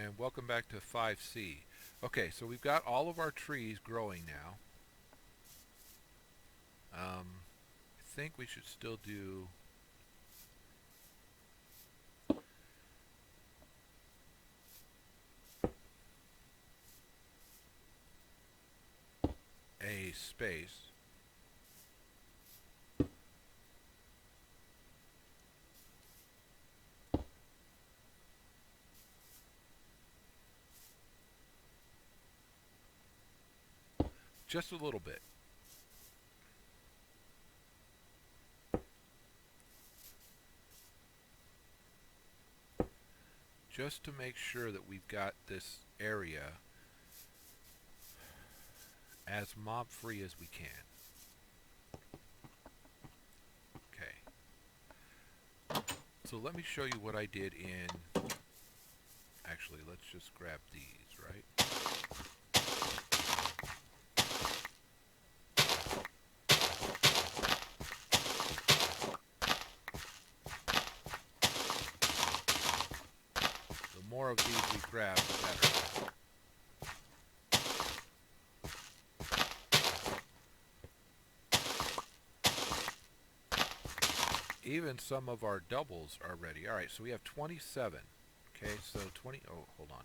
and welcome back to 5C. Okay, so we've got all of our trees growing now. I think we should still do a space. Just a little bit. Just to make sure that we've got this area as mob free as we can. Okay. So let me show you what I did in... Actually, let's just grab these, right? The more of these we grab, the better. Even some of our doubles are ready. All right, so we have 27. Okay, so 20. Oh, hold on.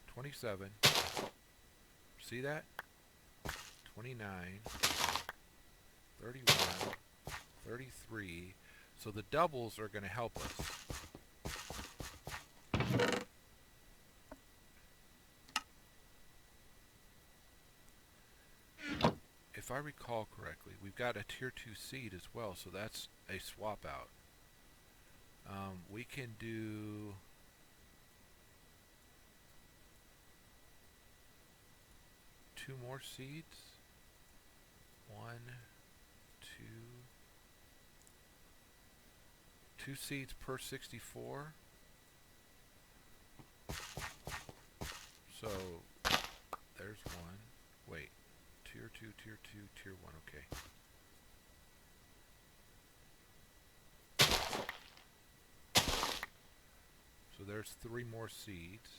27. See that? 29. 31. 33. So the doubles are going to help us. If I recall correctly, we've got a tier 2 seed as well, so that's a swap out. We can do... two more seeds. 1, 2. 2 seeds per 64. So, there's one. Wait. Tier 2, Tier 2, Tier 1. Okay. So there's 3 more seeds.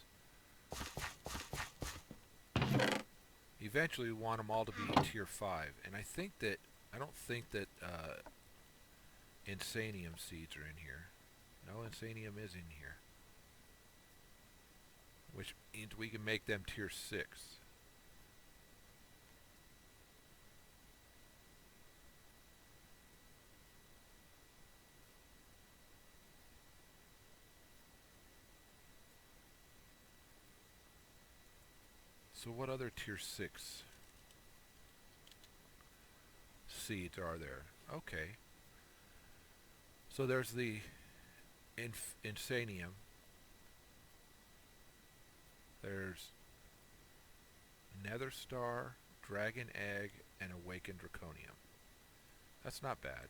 Eventually we want them all to be Tier 5. And I don't think that Insanium seeds are in here. No, Insanium is in here. Which means we can make them Tier 6. So what other Tier 6 seeds are there? Okay. So there's the Insanium. There's Nether Star, Dragon Egg, and Awakened Draconium. That's not bad.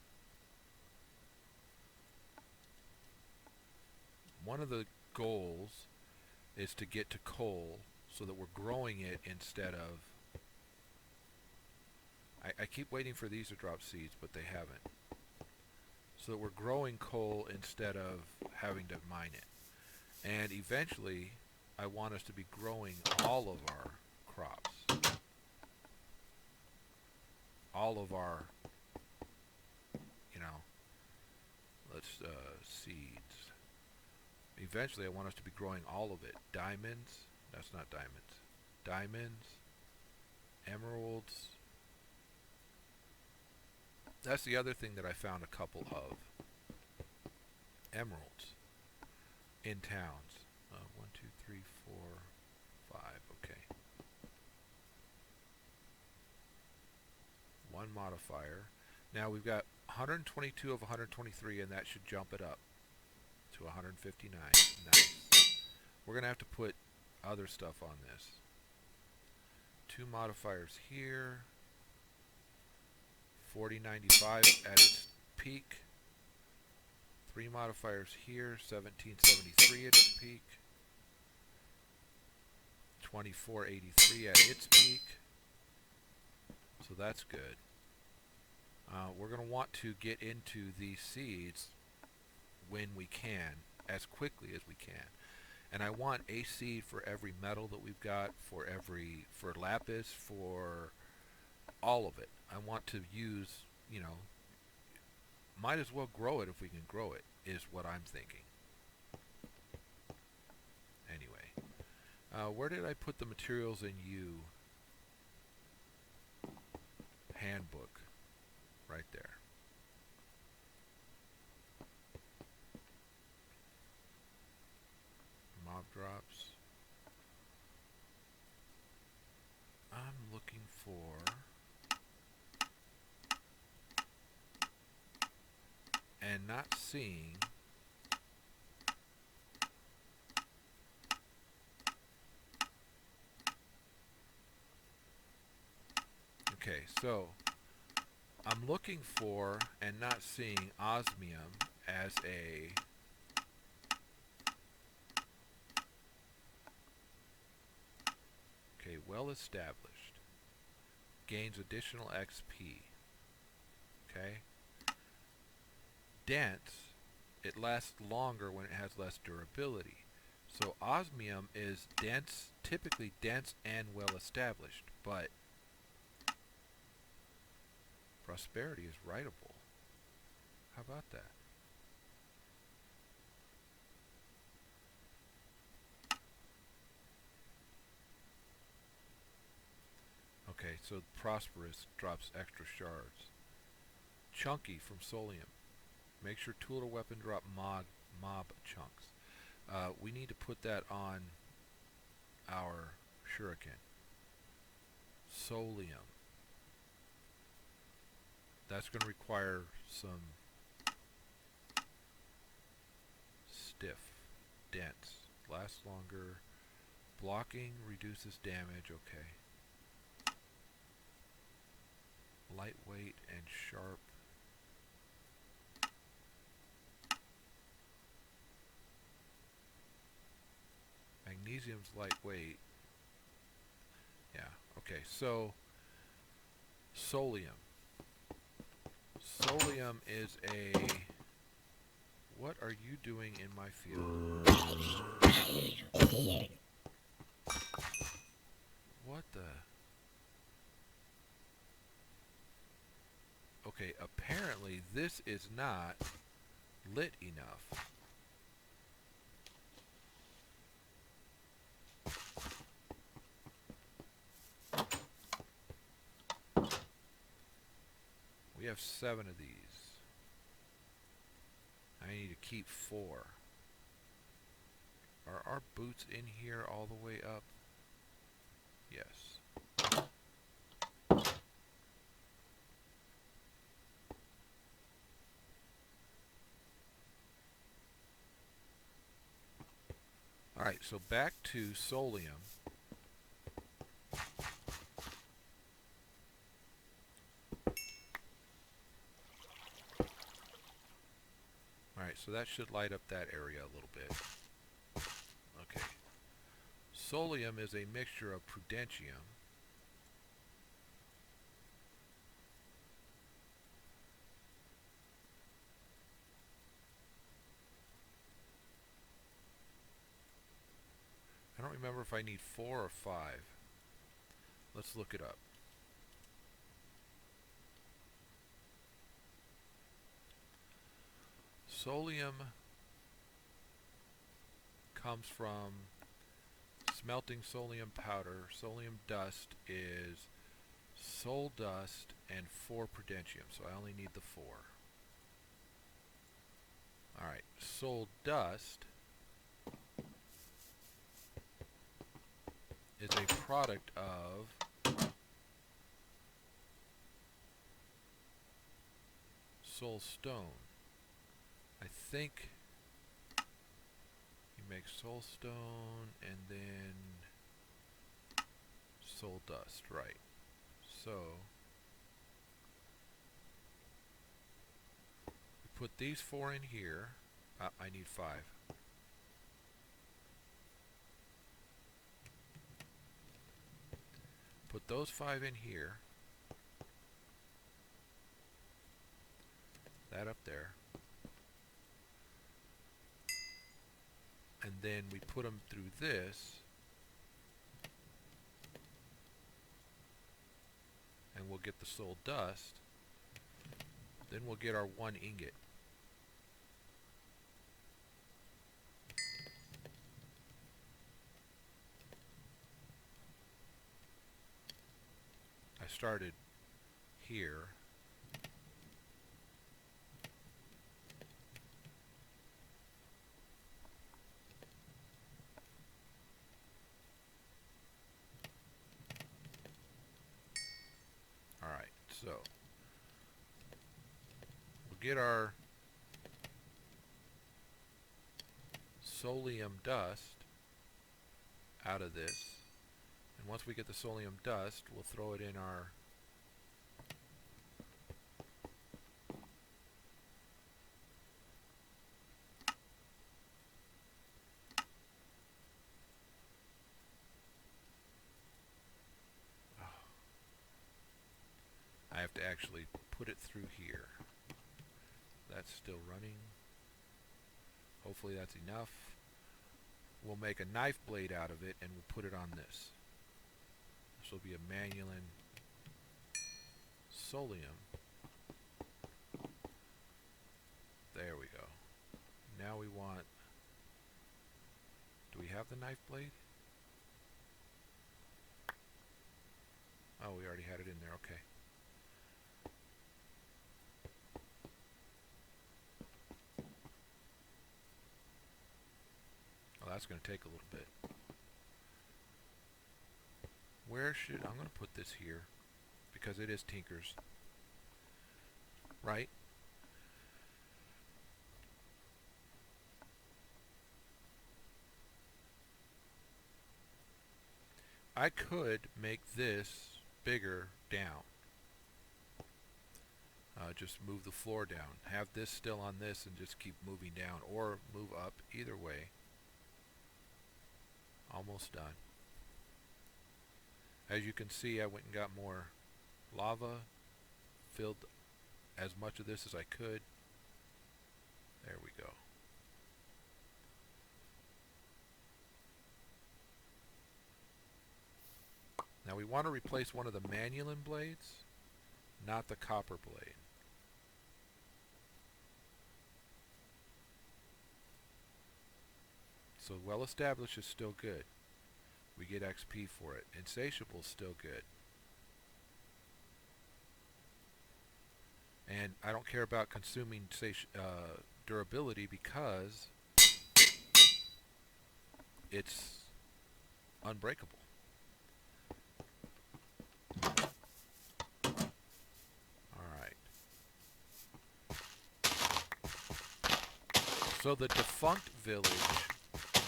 One of the goals is to get to coal so that we're growing it instead of... I keep waiting for these to drop seeds, but they haven't. So that we're growing coal instead of having to mine it. And eventually, I want us to be growing all of our crops. All of our, seeds. Eventually, I want us to be growing all of it. Diamonds. That's not diamonds. Diamonds. Emeralds. That's the other thing that I found a couple of. Emeralds. In towns. 1, 2, 3, 4, 5. Okay. 1 modifier. Now we've got 122 of 123, and that should jump it up to 159. Nice. We're going to have to put other stuff on this. 2 modifiers here. 4095 at its peak. 3 modifiers here. 1773 at its peak. 2483 at its peak. So that's good. We're going to want to get into these seeds when we can, as quickly as we can. And I want a seed for every metal that we've got, for lapis, for all of it. I want to use, might as well grow it if we can grow it, is what I'm thinking. Anyway, where did I put the materials in U? Handbook. Right there. Mob drops. I'm looking for... and not seeing... Okay, so I'm looking for and not seeing osmium as a well established. Gains additional XP. Okay. Dense, it lasts longer when it has less durability. So osmium is dense, typically dense and well established, but prosperity is writable. How about that? Okay, so prosperous drops extra shards. Chunky from Solium. Make sure tool or weapon drop mob chunks. We need to put that on our shuriken. Solium. That's going to require some stiff, dense, lasts longer, blocking, reduces damage, okay. Lightweight and sharp. Magnesium's lightweight. Yeah, okay, so Solium. Solium is a... What are you doing in my field? What the... Okay, apparently this is not lit enough. We have 7 of these. I need to keep 4. Are our boots in here all the way up? Yes. Alright, so back to Solium. Alright, so that should light up that area a little bit. Okay. Solium is a mixture of prudentium I don't remember if I need 4 or 5. Let's look it up. Solium comes from smelting solium powder. Solium dust is sol dust and 4 prudentium, so I only need the 4. Alright, sol dust is a product of soul stone. I think you make soul stone and then soul dust, right? So we put these 4 in here. I need 5. Put those 5 in here. That up there. And then we put them through this, and we'll get the soul dust. Then we'll get our 1 ingot. I started here. Alright, so we'll get our solium dust out of this. And once we get the solium dust, we'll throw it in our I have to actually put it through here. That's still running. Hopefully that's enough. We'll make a knife blade out of it and we'll put it on this. This will be a manulin solium. There we go. Now we want... Do we have the knife blade? Oh, we already had it in there. Okay. Well, that's going to take a little bit. Where should... I'm going to put this here because it is Tinker's. Right? I could make this bigger down. Just move the floor down. Have this still on this and just keep moving down, or move up. Either way. Almost done. As you can see, I went and got more lava, filled as much of this as I could. There we go. Now we want to replace one of the manulin blades, not the copper blade. So well established is still good. We get XP for it. Insatiable is still good. And I don't care about consuming durability because it's unbreakable. Alright. So the defunct village,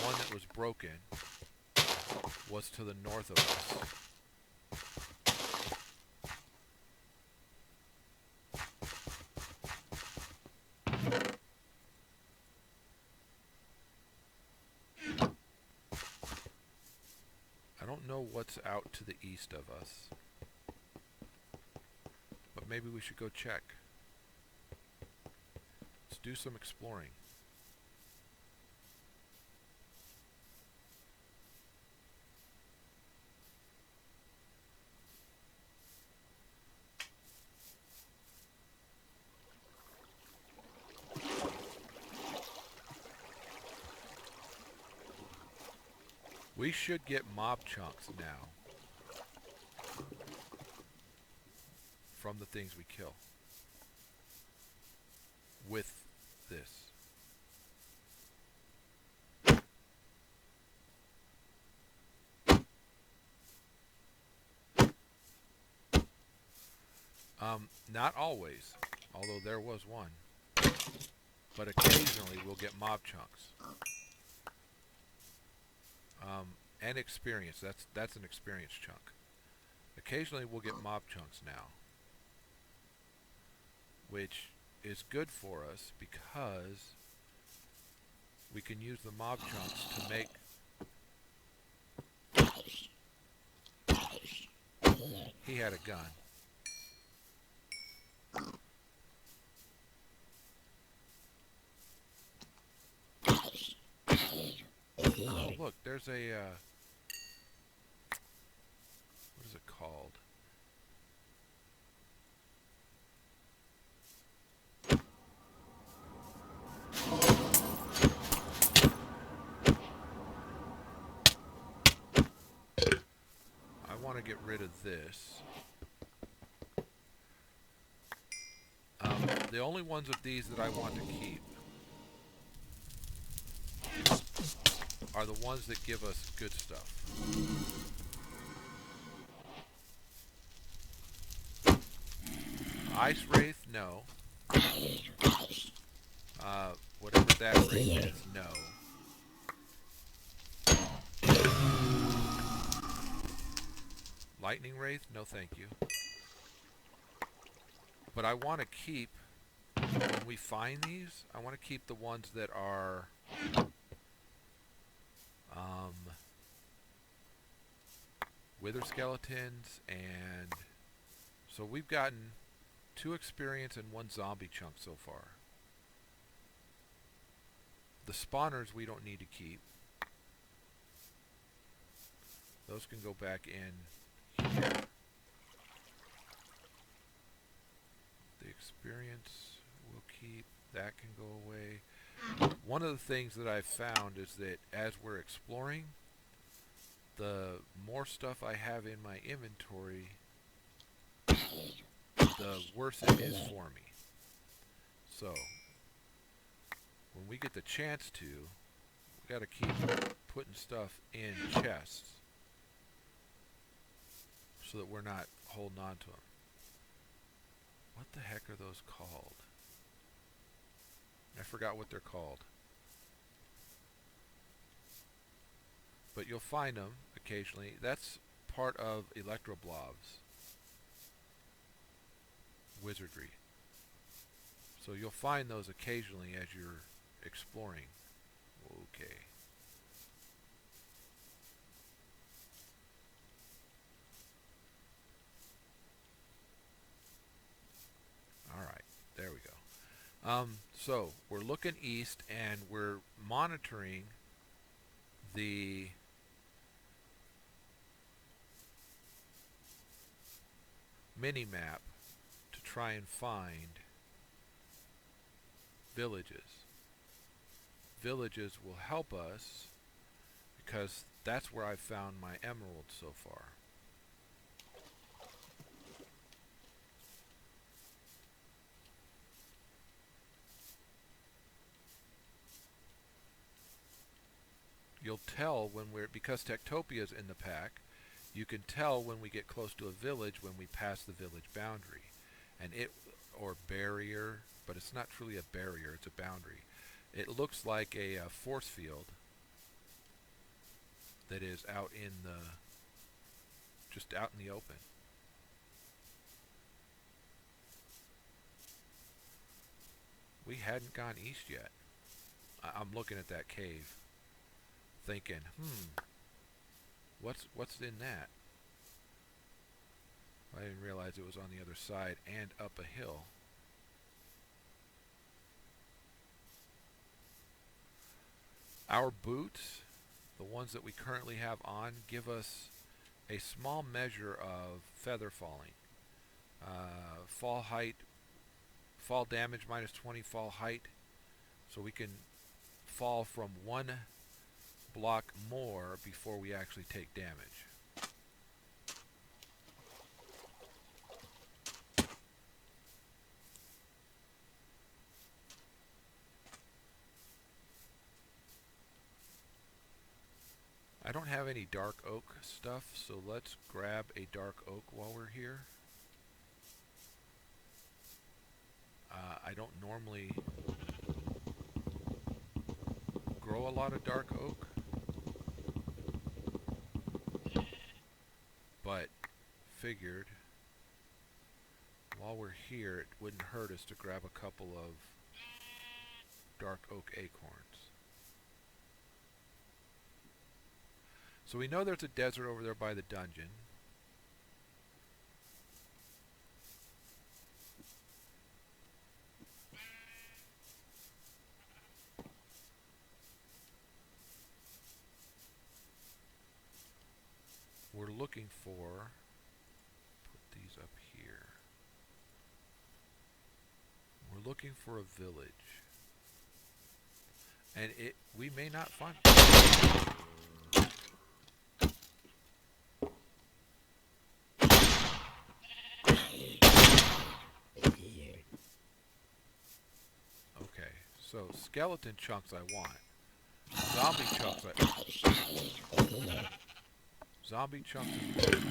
one that was broken, was to the north of us. I don't know what's out to the east of us, but maybe we should go check. Let's do some exploring. We should get mob chunks now from the things we kill with this. Not always, although there was one. But occasionally we'll get mob chunks. And experience. That's an experience chunk. Occasionally we'll get mob chunks now, which is good for us because we can use the mob chunks to make he had a gun. there's a what is it called? I want to get rid of this. The only ones of these that I want to keep are the ones that give us good stuff. Ice Wraith, no. Whatever that wraith is, no. Lightning Wraith, no thank you. But I want to keep, when we find these, I want to keep the ones that are Wither Skeletons, and so we've gotten 2 experience and 1 zombie chunk so far. The spawners we don't need to keep. Those can go back in here. The experience we'll keep. That can go away. One of the things that I've found is that as we're exploring, the more stuff I have in my inventory, the worse it is for me. So, when we get the chance to, we got to keep putting stuff in chests so that we're not holding on to them. What the heck are those called? I forgot what they're called. But you'll find them occasionally. That's part of Electroblob's wizardry. So you'll find those occasionally as you're exploring. Okay. Alright, there we go. So we're looking east and we're monitoring the mini-map to try and find villages. Villages will help us because that's where I've found my emeralds so far. You'll tell when we're, because Techtopia's in the pack, you can tell when we get close to a village when we pass the village boundary. And it, or barrier, but it's not truly a barrier, it's a boundary. It looks like a force field that is out in the, just out in the open. We hadn't gone east yet. I'm looking at that cave, thinking, what's in that? I didn't realize it was on the other side and up a hill. Our boots, the ones that we currently have on, give us a small measure of feather falling. Fall height, fall damage minus 20 fall height, so we can fall from 1 block more before we actually take damage. I don't have any dark oak stuff, so let's grab a dark oak while we're here. I don't normally grow a lot of dark oak, but figured while we're here it wouldn't hurt us to grab a couple of dark oak acorns. So we know there's a desert over there by the dungeon. we're looking for, put these up here. We're looking for a village. And we may not find it. Okay, so skeleton chunks I want. Zombie chunks Zombie chunks is good.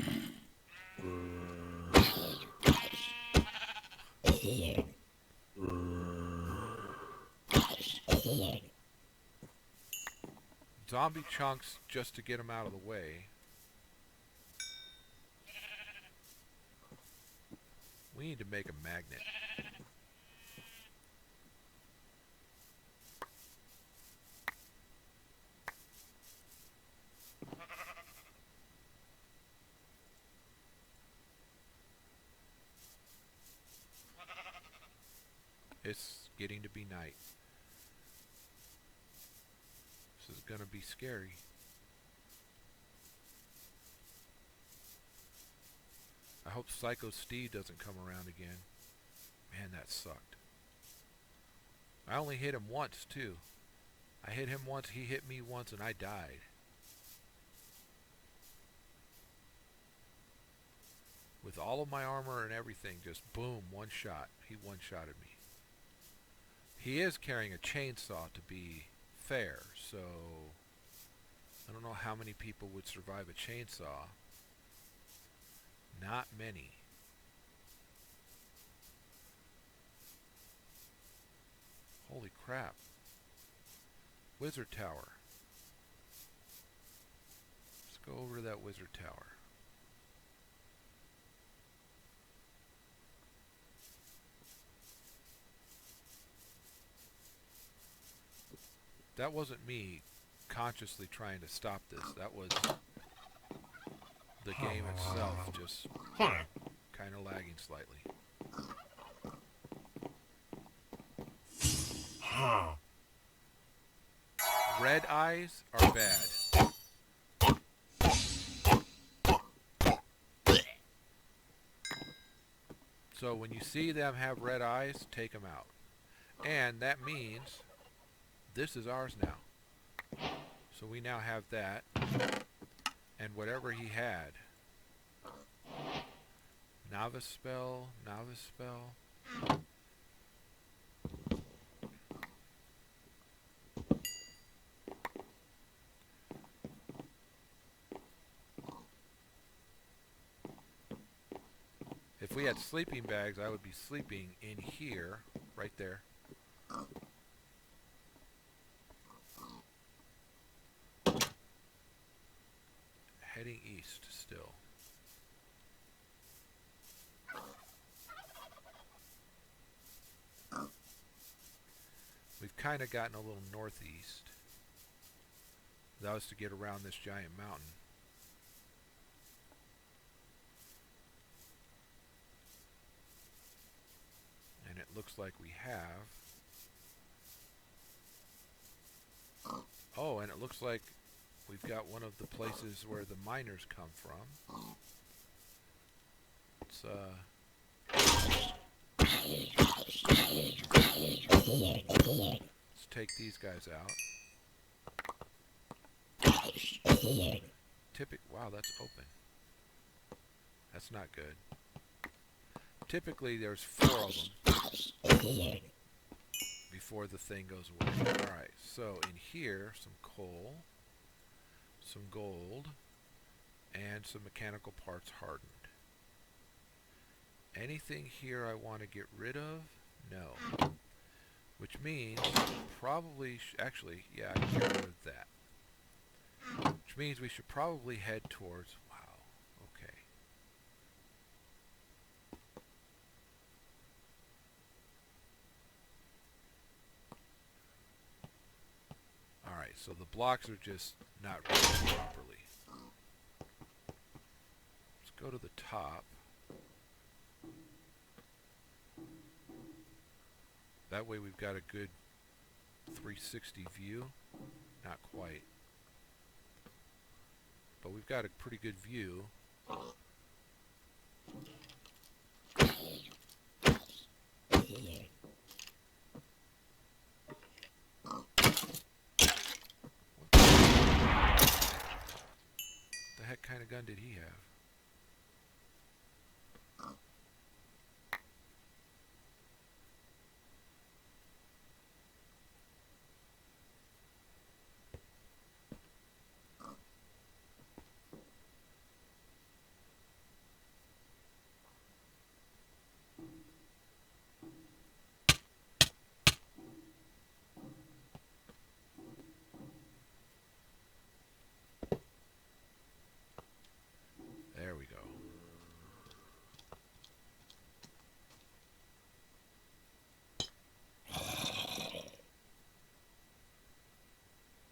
Zombie chunks just to get them out of the way. We need to make a magnet. It's getting to be night. This is gonna be scary. I hope Psycho Steve doesn't come around again. Man, that sucked. I only hit him once, too. I hit him once, he hit me once, and I died. With all of my armor and everything, just boom, one shot. He one-shotted me. He is carrying a chainsaw to be fair, so I don't know how many people would survive a chainsaw. Not many. Holy crap. Wizard Tower. Let's go over to that Wizard Tower. That wasn't me consciously trying to stop this. That was the game itself just kind of lagging slightly. Red eyes are bad. So when you see them have red eyes, take them out. And that means this is ours now. So we now have that. And whatever he had. Novice spell, novice spell. If we had sleeping bags, I would be sleeping in here, right there. Heading east still. We've kind of gotten a little northeast. That was to get around this giant mountain. And it looks like we have. Oh, and it looks like we've got one of the places where the miners come from. It's let's take these guys out. Wow, that's open. That's not good. Typically there's 4 of them before the thing goes away. Alright, so in here, some coal, some gold, and some mechanical parts hardened. Anything here I want to get rid of? No. Which means probably, actually, yeah, I can get rid of that. Which means we should probably head towards, wow, okay. Alright, so the blocks are just not running properly. Let's go to the top. That way we've got a good 360 view. Not quite. But we've we've got a pretty good view. What the heck kind of gun did he have? There we go.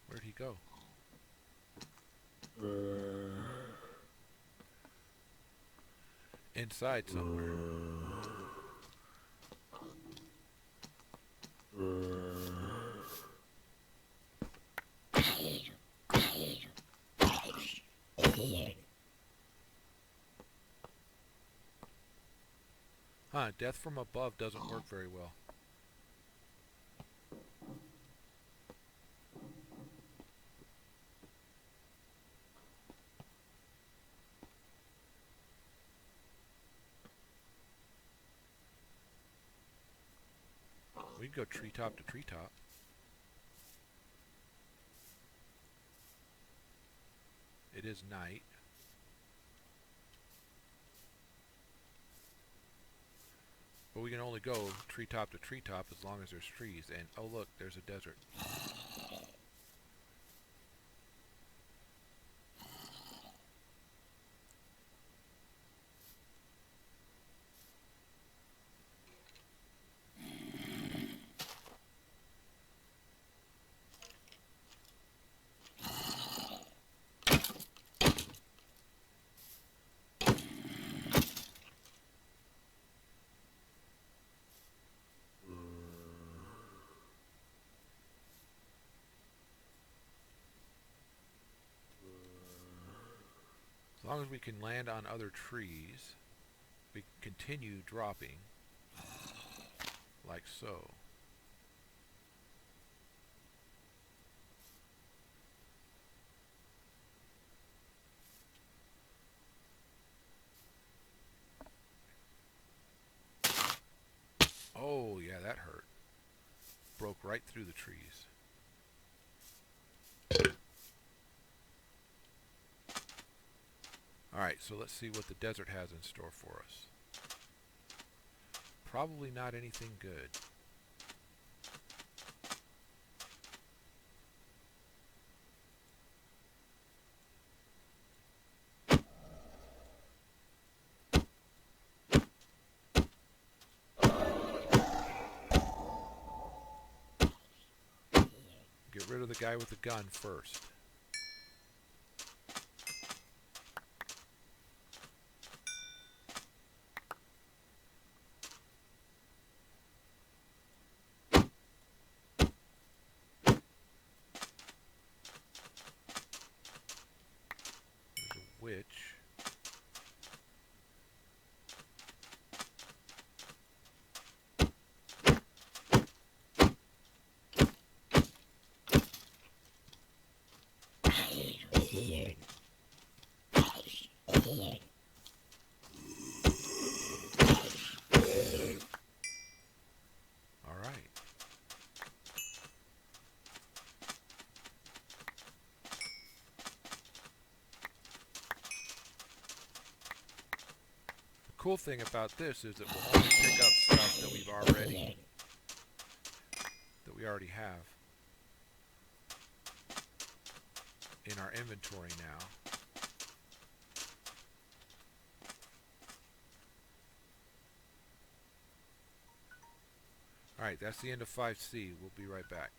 Where'd he go? Inside somewhere. Huh, death from above doesn't work very well. We can go treetop to treetop. It is night. But we can only go treetop to treetop as long as there's trees. And oh look, there's a desert. As long as we can land on other trees, we can continue dropping, like so. Oh, yeah, that hurt. Broke right through the trees. Alright, so let's see what the desert has in store for us. Probably not anything good. Get rid of the guy with the gun first. Witch. All right. The cool thing about this is it will only pick up stuff that we already have in our inventory now. Alright, that's the end of 5C. We'll be right back.